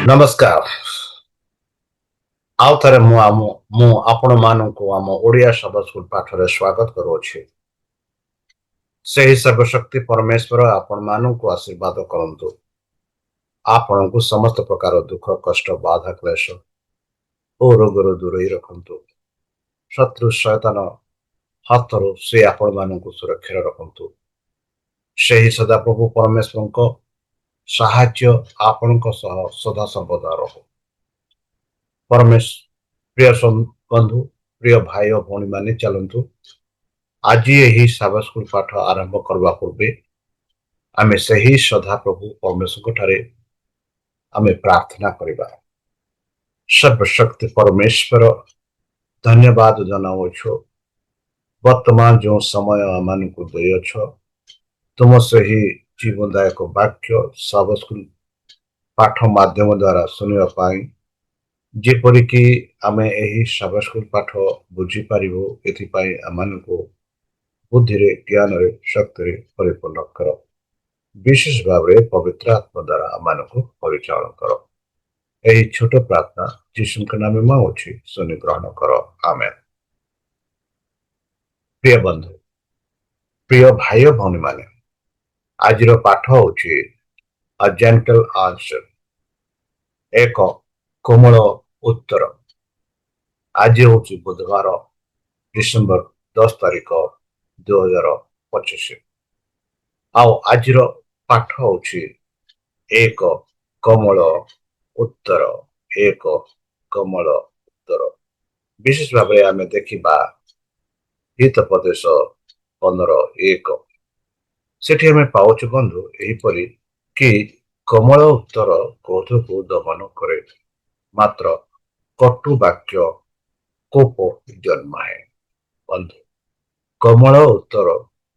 ନମସ୍କାର। ଆଉ ଥରେ ମୁଁ ଆପଣମାନଙ୍କୁ ଆମ ଓଡ଼ିଆ ଶବ୍ଦ ସ୍କୁଲ ପାଠରେ ସ୍ୱାଗତ କରୁଅଛି। ସେହି ସର୍ବଶକ୍ତି ପରମେଶ୍ୱର ଆପଣମାନଙ୍କୁ ଆଶୀର୍ବାଦ କରନ୍ତୁ। ଆପଣଙ୍କୁ ସମସ୍ତ ପ୍ରକାର ଦୁଃଖ କଷ୍ଟ ବାଧା କ୍ଲେଶ ଓ ରୋଗରୁ ଦୂରେଇ ରଖନ୍ତୁ। ଶତ୍ରୁ ଶୟତାନ ହାତରୁ ସେ ଆପଣମାନଙ୍କୁ ସୁରକ୍ଷାରେ ରଖନ୍ତୁ। ସେହି ସଦାପ୍ରଭୁ ପରମେଶ୍ୱରଙ୍କ ସାହାଯ୍ୟ ଆପଣଙ୍କ ସହ ସଦାସର୍ବଦା ରହୁ। ପ୍ରିୟ ବନ୍ଧୁ, ପ୍ରିୟ ଭାଇ ଓ ଭଉଣୀ ମାନେ, ଚାଲନ୍ତୁ ଆଜି ଏହି ସାବା ସ୍କୁଲ ପାଠ ଆରମ୍ଭ କରିବା ପୂର୍ବେ ଆମେ ସେହି ସଦାପ୍ରଭୁ ପରମେଶ୍ୱରଙ୍କ ଠାରେ ଆମେ ପ୍ରାର୍ଥନା କରିବା। ସର୍ବଶକ୍ତି ପରମେଶ୍ୱର, ଧନ୍ୟବାଦ ଜଣାଉଛୁ ବର୍ତ୍ତମାନ ଯେଉଁ ସମୟ ଆମମାନଙ୍କୁ ଦେଇଅଛ, ତୁମ ସେହି ଜୀବନଦାୟକ ବାକ୍ୟ ସାବା ସ୍କୁଲ ପାଠ ମାଧ୍ୟମ ଦ୍ୱାରା ଶୁଣିବା ପାଇଁ, ଯେପରିକି ଆମେ ଏହି ସାବା ସ୍କୁଲ ପାଠ ବୁଝିପାରିବୁ, ଏଥିପାଇଁ ଆମମାନଙ୍କୁ ବୁଦ୍ଧିରେ, ଜ୍ଞାନରେ, ଶକ୍ତିରେ ପରିପୂର୍ଣ୍ଣ କର। ବିଶେଷ ଭାବରେ ପବିତ୍ର ଆତ୍ମା ଦ୍ୱାରା ଆମମାନଙ୍କୁ ପରିଚାଳନା କର। ଏହି ଛୋଟ ପ୍ରାର୍ଥନା ଯୀଶୁଙ୍କ ନାମରେ ମାଗୁଛି, ଶୁଣି ଗ୍ରହଣ କର। ଆମେନ୍। ପ୍ରିୟ ବନ୍ଧୁ, ପ୍ରିୟ ଭାଇ ଓ ଭଉଣୀ ମାନେ, ଆଜିର ପାଠ ହେଉଛି A Gentle Answer, ଏକ କୋମଳ ଉତ୍ତର। ଆଜି ହେଉଛି ବୁଧବାର, ଡିସେମ୍ବର 10 ତାରିଖ 2025। ଆଉ ଆଜିର ପାଠ ହେଉଛି ଏକ କୋମଳ ଉତ୍ତର। ଏକ କୋମଳ ଉତ୍ତର। ବିଶେଷ ଭାବରେ ଆମେ ଦେଖିବା ହିତୋପଦେଶ 15:1। ସେଠି ଆମେ ପାଉଛୁ ବନ୍ଧୁ ଏହିପରି କି କୋମଳ ଉତ୍ତର କ୍ରୋଧକୁ ଦମନ କରେ, ମାତ୍ର କଟୁ ବାକ୍ୟ କୋପ ଜନ୍ମାଏ। ବନ୍ଧୁ, କୋମଳ ଉତ୍ତର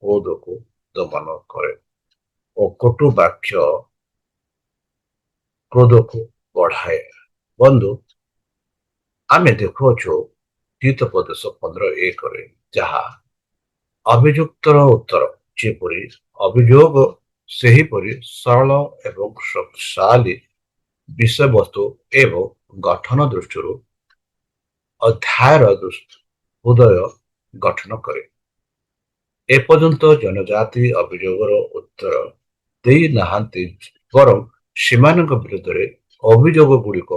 କ୍ରୋଧକୁ ଦମନ କରେ ଓ କଟୁ ବାକ୍ୟ କ୍ରୋଧକୁ ବଢାଏ। ବନ୍ଧୁ, ଆମେ ଦେଖୁଅଛୁ ହିତୋପଦେଶ 15:1ରେ, ଯାହା ଅଭିଯୁକ୍ତର ଉତ୍ତର ଯେପରି ଅଭିଯୋଗ, ସେହିପରି ସରଳ ଏବଂ ଶକ୍ତିଶାଳୀ ବିଷୟବସ୍ତୁ ଏବଂ ଗଠନ ଦୃଷ୍ଟିରୁ ଅଧ୍ୟାୟର ହୃଦୟ ଗଠନ କରେ। ଏପର୍ଯ୍ୟନ୍ତ ଜନଜାତି ଅଭିଯୋଗର ଉତ୍ତର ଦେଇ ନାହାନ୍ତି, ବରଂ ସେମାନଙ୍କ ବିରୁଦ୍ଧରେ ଅଭିଯୋଗ ଗୁଡ଼ିକ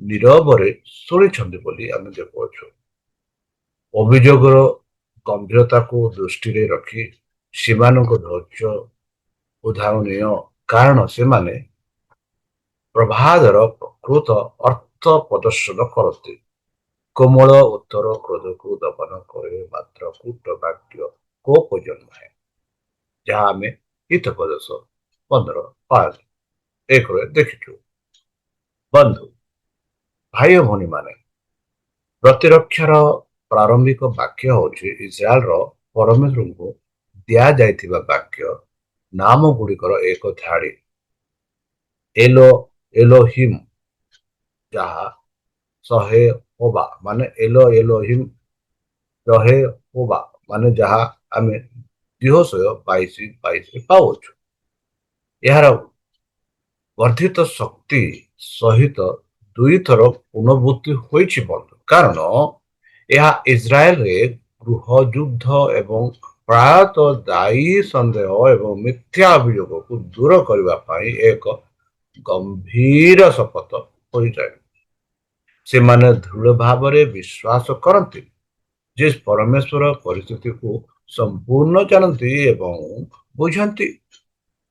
ନୀରବରେ ଶୁଣିଛନ୍ତି ବୋଲି ଆମେ ଦେଖୁଅଛୁ। ଅଭିଯୋଗର ଗମ୍ଭୀରତାକୁ ଦୃଷ୍ଟିରେ ରଖି ସେମାନଙ୍କ ଧୈର୍ଯ୍ୟ ଉଦାହରଣୀୟ, କାରଣ ସେମାନେ ପ୍ରବାଦର ପ୍ରକୃତ ଅର୍ଥ ପ୍ରଦର୍ଶନ କରନ୍ତି। କୋମଳ ଉତ୍ତର କ୍ରୋଧକୁ ଦମନ କରେ, ମାତ୍ର କୂଟ ବାକ୍ୟ କୋପ ଜନ୍ମାଏ, ଯାହା ଆମେ ହିତୋପଦେଶ 15:1ରେ ଦେଖିଛୁ। ବନ୍ଧୁ, ଭାଇ ଓ ଭଉଣୀ ମାନେ, ପ୍ରତିରକ୍ଷାର ପ୍ରାରମ୍ଭିକ ବାକ୍ୟ ହେଉଛି ଇସ୍ରାଏଲର ପରମେଶ୍ୱରଙ୍କୁ ଦିଆଯାଇଥିବା ବାକ୍ୟ ନାମ ଗୁଡ଼ିକର ଏକ ଧାଡ଼ି। ଏଲୋ ଏଲୋହିମ୍, ଯାହା ସହେହୋବା ମାନେ ଏଲୋ ଏଲୋହିମ୍ ସହେହୋବା ମାନେ ଯାହା ଆମେ 22:22 ପାଉଛୁ। ଏହାର ବର୍ଦ୍ଧିତ ଶକ୍ତି ସହିତ ଦୁଇଥର ପୁନଃବୃତ୍ତି ହୋଇଛି ବନ୍ଧୁ, କାରଣ ଏହା ଇସ୍ରାଏଲରେ ଗୃହ ଯୁଦ୍ଧ ଏବଂ ପ୍ରାୟତଃ ଦାୟୀ ସନ୍ଦେହ ଏବଂ ମିଥ୍ୟା ଅଭିଯୋଗକୁ ଦୂର କରିବା ପାଇଁ ଏକ ଗମ୍ଭୀର ଶପଥ ହୋଇଯାଏ। ସେମାନେ ଦୃଢ଼ ଭାବରେ ବିଶ୍ୱାସ କରନ୍ତି ଯେ ପରମେଶ୍ୱର ପରିସ୍ଥିତିକୁ ସମ୍ପୂର୍ଣ୍ଣ ଜାଣନ୍ତି ଏବଂ ବୁଝନ୍ତି,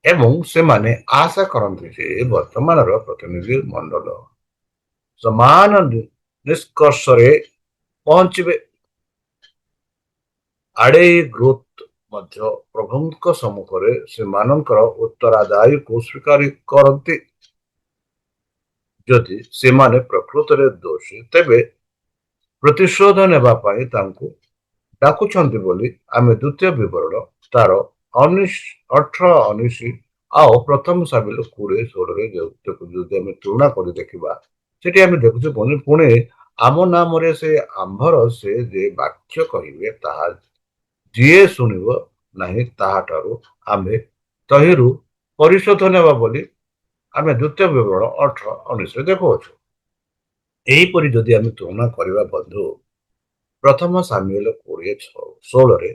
ଏବଂ ସେମାନେ ଆଶା କରନ୍ତି ଯେ ବର୍ତ୍ତମାନର ପ୍ରତିନିଧି ମଣ୍ଡଳ ସମାନ ନିଷ୍କର୍ଷରେ ପହଞ୍ଚିବେ। ଆଡ଼େଇ ଗ୍ରୋଥ ମଧ୍ୟ ପ୍ରଭୁଙ୍କ ସମ୍ମୁଖରେ ସେମାନଙ୍କର ଉତ୍ତରାଦାୟୀକୁ ସ୍ୱୀକାର କରନ୍ତି। ଯଦି ସେମାନେ ପ୍ରକୃତରେ ଦୋଷୀ, ତେବେ ପ୍ରତିଶୋଧ ନେବା ପାଇଁ ତାଙ୍କୁ ଡାକୁଛନ୍ତି ବୋଲି ଆମେ ଦ୍ୱିତୀୟ ବିବରଣ ତାର 18-19 ଆଉ ପ୍ରଥମ ସାମିଲ 20-16ରେ ଯଦି ଆମେ ତୁଳନା କରି ଦେଖିବା, ସେଠି ଆମେ ଦେଖୁଛୁ ପୁଣି ଆମ ନାମରେ ସେ ଆମ୍ଭର ସେ ଯେ ବାକ୍ୟ କହିବେ, ତାହା ଯିଏ ଶୁଣିବ ନାହିଁ ତାହାଠାରୁ ଆମେ ତହିଁରୁ ପରିଶୋଧ ନେବା ବୋଲି ଆମେ ଦ୍ୱିତୀୟ ବିବରଣ 18-19 ଦେଖୁଅଛୁ। ଏହିପରି ଯଦି ଆମେ ତୁଳନା କରିବା ବନ୍ଧୁ, ପ୍ରଥମ ସାମୁଏଲ 20:16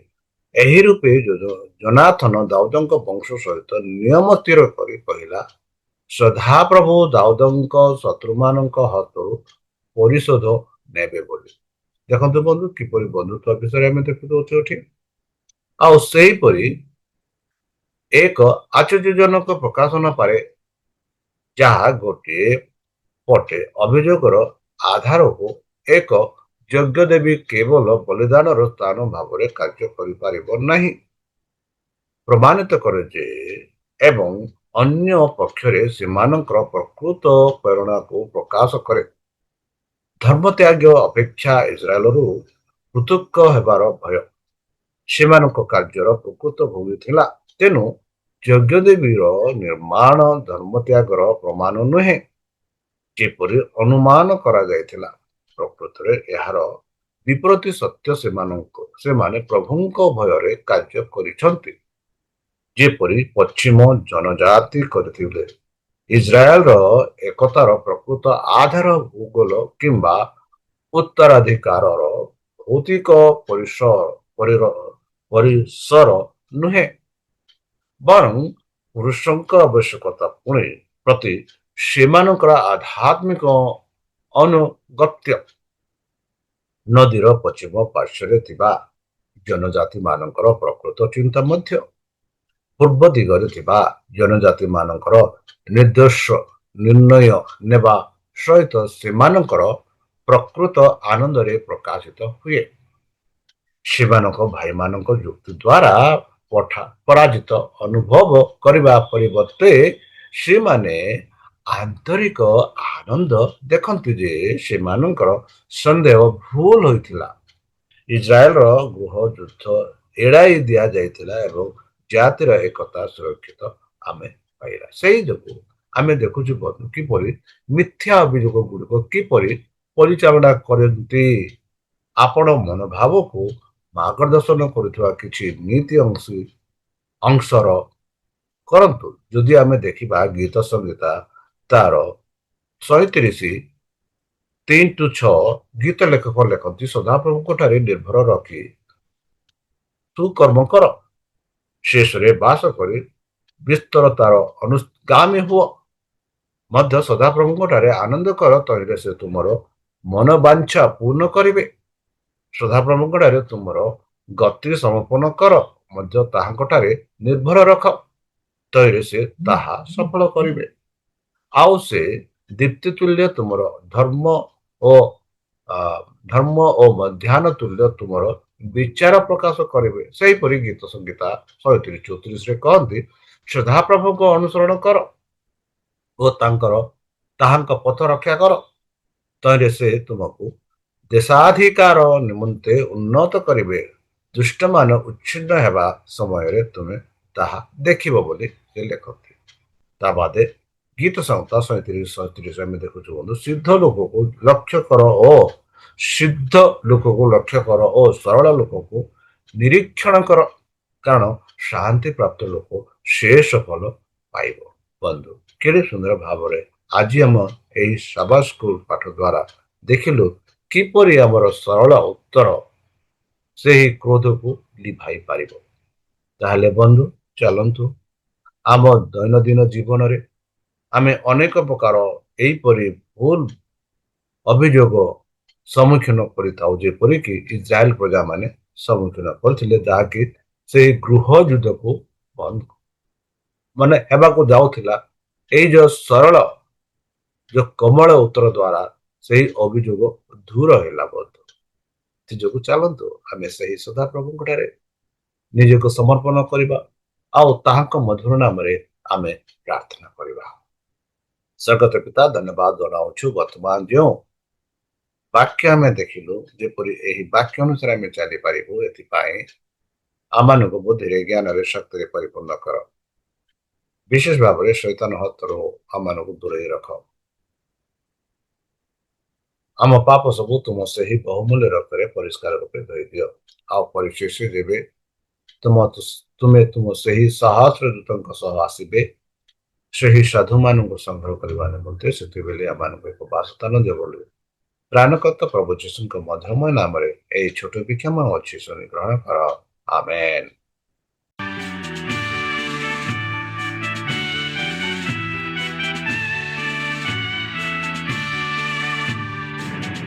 ଏହି ରୂପେ ଜନାଥନ ଦାଉଦଙ୍କ ବଂଶ ସହିତ ନିୟମ ସ୍ଥିର କରି କହିଲା, ସଦାପ୍ରଭୁ ଦାଉଦଙ୍କ ଶତ୍ରୁମାନଙ୍କ ହାତରୁ ପରିଶୋଧ ନେବେ ବୋଲି। ଦେଖନ୍ତୁ ବନ୍ଧୁ, କିପରି ବନ୍ଧୁତ୍ୱ ବିଷୟରେ ଆମେ ଦେଖୁଅଛୁ ଏଠି। ଆଉ ସେହିପରି ଏକ ଆଶ୍ଚର୍ଯ୍ୟଜନକ ପ୍ରକାଶନ ପାରେ, ଯାହା ଗୋଟିଏ ପଟେ ଅଭିଯୋଗର ଆଧାରକୁ ଏକ ଯଜ୍ଞ ଦେବୀ କେବଳ ବଳିଦାନର ସ୍ଥାନ ଭାବରେ କାର୍ଯ୍ୟ କରିପାରିବ ନାହିଁ ପ୍ରମାଣିତ କରେ ଯେ, ଏବଂ ଅନ୍ୟ ପକ୍ଷରେ ସେମାନଙ୍କର ପ୍ରକୃତ ପ୍ରେରଣାକୁ ପ୍ରକାଶ କରେ। ଧର୍ମତ୍ୟାଗ ଅପେକ୍ଷା ଇସ୍ରାଏଲରୁ ପୃଥକ ହେବାର ଭୟ ସେମାନଙ୍କ କାର୍ଯ୍ୟର ପ୍ରକୃତ ଭୂମି ଥିଲା। ତେଣୁ ଯଜ୍ଞଦେବୀର ନିର୍ମାଣ ଧର୍ମତ୍ୟାଗର ପ୍ରମାଣ ନୁହେଁ, ଯେପରି ଅନୁମାନ କରାଯାଇଥିଲା। ପ୍ରକୃତରେ ଏହାର ବିପରୀତ ସତ୍ୟ। ସେମାନେ ପ୍ରଭୁଙ୍କ ଭୟରେ କାର୍ଯ୍ୟ କରିଛନ୍ତି, ଯେପରି ପଶ୍ଚିମ ଜନଜାତି କରିଥିଲେ। ଇସ୍ରାଏଲର ଏକତାର ପ୍ରକୃତ ଆଧାର ଭୂଗୋଳ କିମ୍ବା ଉତ୍ତରାଧିକାରର ଭୌତିକ ପରିସର ନୁହେଁ, ବରଂ ପୁରୁଷଙ୍କ ଆବଶ୍ୟକତା ପ୍ରତି ସେମାନଙ୍କର ଆଧ୍ୟାତ୍ମିକ ଅନୁଗତ୍ୟ। ନଦୀର ପଶ୍ଚିମ ପାର୍ଶ୍ୱରେ ଥିବା ଜନଜାତିମାନଙ୍କର ପ୍ରକୃତ ଚିନ୍ତା ମଧ୍ୟ ପୂର୍ବ ଦିଗରେ ଥିବା ଜନଜାତିମାନଙ୍କର ନିର୍ଦ୍ଦୋଷ ନିର୍ଣ୍ଣୟ ନେବା ସହିତ ସେମାନଙ୍କର ପ୍ରକୃତ ଆନନ୍ଦରେ ପ୍ରକାଶିତ ହୁଏ। ସେମାନଙ୍କ ଭାଇମାନଙ୍କ ଯୁକ୍ତି ଦ୍ୱାରା ପରାଜିତ ଅନୁଭବ କରିବା ପରିବର୍ତ୍ତେ ସେମାନେ ଆନ୍ତରିକ ଆନନ୍ଦ ଦେଖନ୍ତି ଯେ ସେମାନଙ୍କର ସନ୍ଦେହ ଭୁଲ ହୋଇଥିଲା। ଇସ୍ରାଏଲର ଗୃହ ଯୁଦ୍ଧ ଏଡ଼ାଇ ଦିଆଯାଇଥିଲା ଏବଂ ଜାତିର ଏକତା ସୁରକ୍ଷିତ ଆମେ ପାଇଲା। ସେହି ଯୋଗୁଁ ଆମେ ଦେଖୁଛୁ କିପରି ମିଥ୍ୟା ଅଭିଯୋଗ ଗୁଡ଼ିକ କିପରି ପରିଚାଳନା କରନ୍ତି। ଆପଣ ମନୋଭାବକୁ ମାର୍ଗଦର୍ଶନ କରୁଥିବା କିଛି ନୀତି ଅଂଶର କରନ୍ତୁ। ଯଦି ଆମେ ଦେଖିବା ଗୀତ ସଂହିତା ତାର 37:3-6, ଗୀତ ଲେଖକ ଲେଖନ୍ତି, ସଦାପ୍ରଭୁଙ୍କ ଠାରେ ନିର୍ଭର ରଖି ତୁ କର୍ମ କର, ଶେଷରେ ବାସ କରି ବିସ୍ତରତାର ଅନୁଗାମୀ ହୁଅ। ମଧ୍ୟ ସଦାପ୍ରଭୁଙ୍କ ଠାରେ ଆନନ୍ଦ କର, ତହିଁରେ ସେ ତୁମର ମନୋବାଞ୍ଛା ପୂର୍ଣ୍ଣ କରିବେ। ସଦାପ୍ରଭୁଙ୍କ ଠାରେ ତୁମର ଗତି ସମର୍ପଣ କର, ମଧ୍ୟ ତାହାଙ୍କ ଠାରେ ନିର୍ଭର ରଖ, ତହିଁରେ ସେ ତାହା ସଫଳ କରିବେ। ଆଉ ସେ ଦୀପ୍ତି ତୁଲ୍ୟ ତୁମର ଧର୍ମ ଓ ମଧ୍ୟାହ୍ନ ତୁଲ୍ୟ ତୁମର ବିଚାର ପ୍ରକାଶ କରିବେ। ସେହିପରି ଗୀତ ସଂହିତା 37:34 କହନ୍ତି, ସଦାପ୍ରଭୁଙ୍କ ଅନୁସରଣ କର ଓ ତାହାଙ୍କ ପଥ ରକ୍ଷା କର, ତହିଁରେ ସେ ତୁମକୁ ଦେଶାଧିକାର ନିମନ୍ତେ ଉନ୍ନତ କରିବେ। ଦୁଷ୍ଟମାନ ଉଚ୍ଛିନ୍ନ ହେବା ସମୟରେ ତୁମେ ତାହା ଦେଖିବ ବୋଲି ସେ ଲେଖନ୍ତି। ତା ବାଦେ ଗୀତ ସଂହିତା 37:37 ଆମେ ଦେଖୁଛୁ ବନ୍ଧୁ, ସିଦ୍ଧ ଲୋକକୁ ଲକ୍ଷ୍ୟ କର ଓ ସରଳ ଲୋକକୁ ନିରୀକ୍ଷଣ କର, କାରଣ ଶାନ୍ତି ପ୍ରାପ୍ତ ଲୋକ ଶେଷ ଫଳ ପାଇବ। ବନ୍ଧୁ, କେଡ଼େ ସୁନ୍ଦର ଭାବରେ ଆଜି ଆମ ଏହି ସାବାତ ସ୍କୁଲ ପାଠ ଦ୍ୱାରା ଦେଖିଲୁ କିପରି ଆମର ସରଳ ଉତ୍ତର ସେହି କ୍ରୋଧକୁ ଲିଭାଇ ପାରିବ। ତାହେଲେ ବନ୍ଧୁ, ଚାଲନ୍ତୁ ଆମ ଦୈନନ୍ଦିନ ଜୀବନରେ ଆମେ ଅନେକ ପ୍ରକାର ଏହିପରି ଭୁଲ ଅଭିଯୋଗ ସମ୍ମୁଖୀନ କରିଥାଉ, ଯେପରିକି ଇସ୍ରାଏଲ ପ୍ରଜାମାନେ ସମ୍ମୁଖୀନ କରିଥିଲେ, ଯାହାକି ସେହି ଗୃହ ଯୁଦ୍ଧକୁ ହେବାକୁ ଯାଉଥିଲା। ଏଇ ଯୋଉ ସରଳ କୋମଳ ଉତ୍ତର ଦ୍ୱାରା ସେହି ଅଭିଯୋଗ ଦୂର ହେଲା ବନ୍ଧୁ। ସେଥିଯୋଗୁଁ ଚାଲନ୍ତୁ ଆମେ ସେହି ସଦାପ୍ରଭୁଙ୍କ ଠାରେ ନିଜକୁ ସମର୍ପଣ କରିବା ଆଉ ତାହାଙ୍କ ମଧୁର ନାମରେ ଆମେ ପ୍ରାର୍ଥନା କରିବା। ସ୍ୱର୍ଗତ ପିତା, ଧନ୍ୟବାଦ ଜଣାଉଛୁ ବର୍ତ୍ତମାନ ଯେଉଁ ବାକ୍ୟ ଆମେ ଦେଖିଲୁ, ଯେପରି ଏହି ବାକ୍ୟ ଅନୁସାରେ ଆମେ ଚାଲିପାରିବୁ, ଏଥିପାଇଁ ଆମମାନଙ୍କୁ ବୁଦ୍ଧିରେ ଜ୍ଞାନରେ ଶକ୍ତିରେ ପରିପୂର୍ଣ୍ଣ କର। ବିଶେଷ ଭାବରେ ଶୈତାନ ହାତରୁ ଆମମାନଙ୍କୁ ଦୂରେଇ ରଖ। ଆମ ପାପ ସବୁ ତୁମ ସେହି ବହୁମୂଲ୍ୟ ରକ୍ତରେ ପରିଷ୍କାର ରୂପେ ଧୋଇ ଦିଅ। ଆଉ ପରିଶେଷ ଯେବେ ତୁମେ ସେହି ସହସ୍ର ଦୂତଙ୍କ ସହ ଆସିବେ, ସେହି ସାଧୁମାନଙ୍କୁ ସଂଗ୍ରହ କରିବା ନିମନ୍ତେ ସେତେବେଳେ ଆମମାନଙ୍କୁ ଏକ ବାସସ୍ଥାନ ଦେବ ବୋଲି ତ୍ରାଣକର୍ତ୍ତା ପ୍ରଭୁ ଯୀଶୁଙ୍କ ମଧୁରମୟ ନାମରେ ଏହି ଛୋଟ ବିକ୍ଷମ ଅଛି ଶୁଣି ଗ୍ରହଣ କର। ଆମେନ୍।